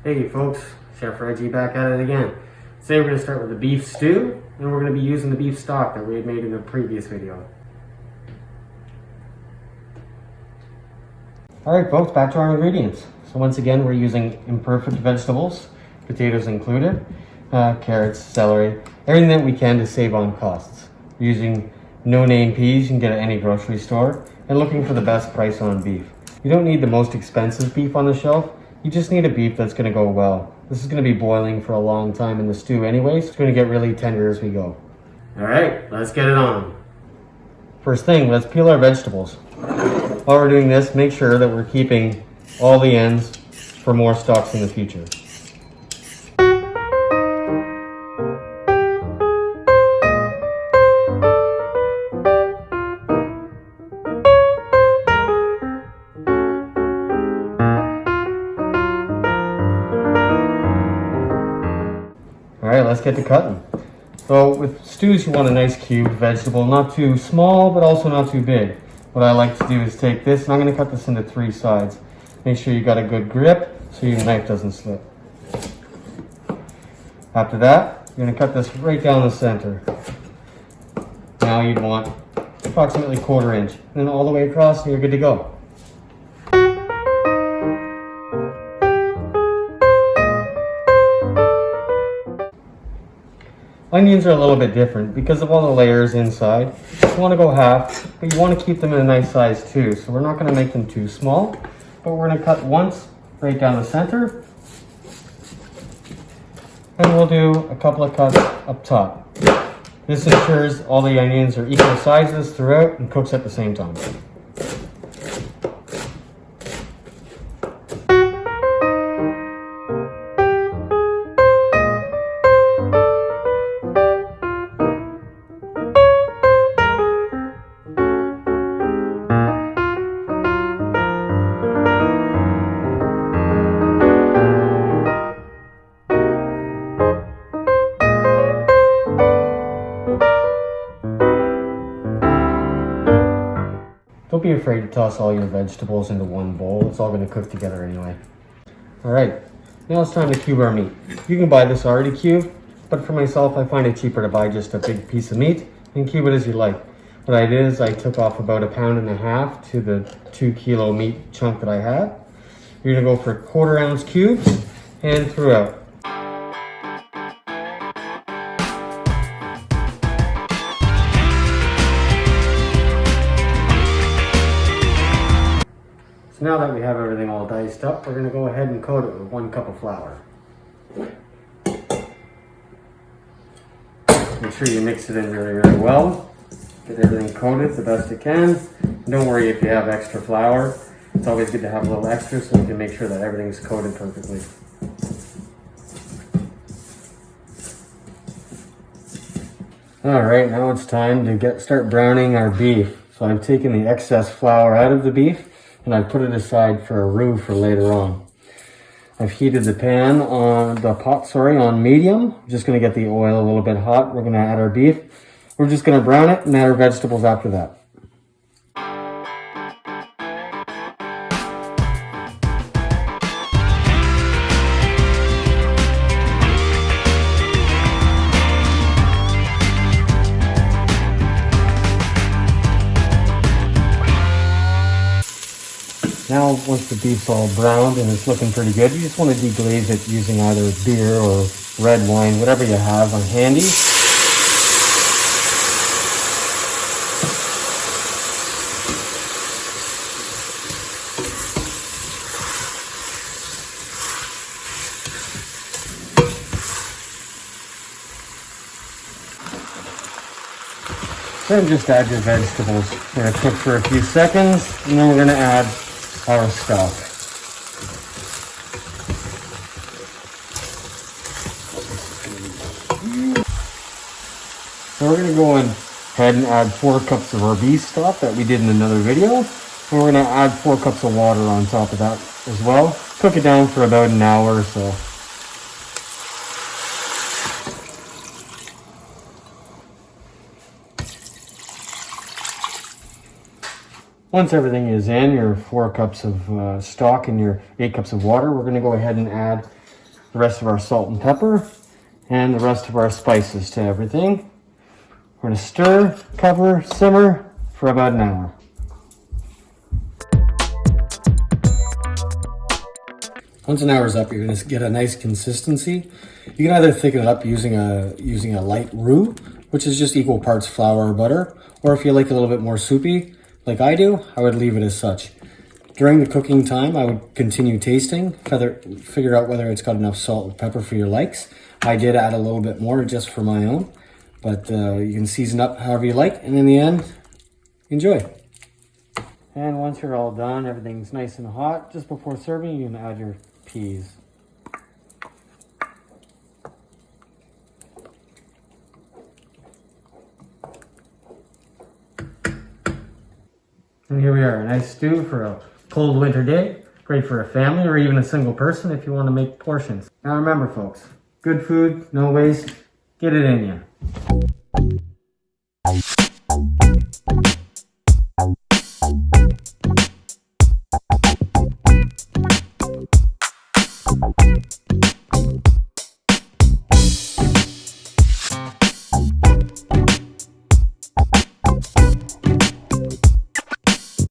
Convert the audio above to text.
Hey folks, Chef Reggie back at it again. Today we're going to start with the beef stew, and we're going to be using the beef stock that we had made in the previous video. Alright folks, back to our ingredients. So once again, we're using imperfect vegetables, potatoes included, carrots, celery, everything that we can to save on costs. We're using no-name peas you can get at any grocery store, and looking for the best price on beef. You don't need the most expensive beef on the shelf. You just need a beef that's going to go well. This is going to be boiling for a long time in the stew anyway, so it's going to get really tender as we go. Alright, let's get it on. First thing, let's peel our vegetables. While we're doing this, make sure that we're keeping all the ends for more stalks in the future. Alright, let's get to cutting. So with stews, you want a nice cubed vegetable, not too small, but also not too big. What I like to do is take this, and I'm going to cut this into 3 sides. Make sure you got a good grip so your knife doesn't slip. After that, you're going to cut this right down the center. Now you'd want approximately 1/4 inch, and then all the way across, and you're good to go. Onions are a little bit different because of all the layers inside. You want to go half, but you want to keep them in a nice size too. So we're not going to make them too small, but we're going to cut once right down the center. And we'll do a couple of cuts up top. This ensures all the onions are equal sizes throughout and cooks at the same time. Don't be afraid to toss all your vegetables into one bowl. It's all going to cook together anyway. Alright, now it's time to cube our meat. You can buy this already cubed, but for myself I find it cheaper to buy just a big piece of meat and cube it as you like. What I did is I took off about 1.5 pounds to the 2 kilo meat chunk that I had. You're going to go for 1/4 ounce cubes and throughout. So now that we have everything all diced up, we're going to go ahead and coat it with 1 cup of flour. Make sure you mix it in really well. Get everything coated the best you can. And don't worry if you have extra flour. It's always good to have a little extra so we can make sure that everything's coated perfectly. Alright, now it's time to start browning our beef. So I've taken the excess flour out of the beef, and I've put it aside for a roux for later on. I've heated the pan on the pot, on medium. I'm just going to get the oil a little bit hot. We're going to add our beef. We're just going to brown it and add our vegetables after that. Now, once the beef's all browned and it's looking pretty good, you just want to deglaze it using either beer or red wine, whatever you have on handy. Then just add your vegetables. We're going to cook for a few seconds, and then we're going to add our stock. So we're going to go ahead and add 4 cups of our beef stock that we did in another video. And we're going to add 4 cups of water on top of that as well. Cook it down for about an hour or so. Once everything is in, your 4 cups of stock and your 8 cups of water, we're going to go ahead and add the rest of our salt and pepper and the rest of our spices to everything. We're going to stir, cover, simmer for about an hour. Once an hour is up, you're going to get a nice consistency. You can either thicken it up using a light roux, which is just equal parts flour or butter, or if you like a little bit more soupy, like I do, I would leave it as such. During the cooking time, I would continue tasting, figure out whether it's got enough salt and pepper for your likes. I did add a little bit more just for my own, but you can season up however you like, and in the end, enjoy. And once you're all done, everything's nice and hot, just before serving, you can add your peas. And here we are, a nice stew for a cold winter day. Great for a family or even a single person if you want to make portions. Now remember folks, good food, no waste, get it in you.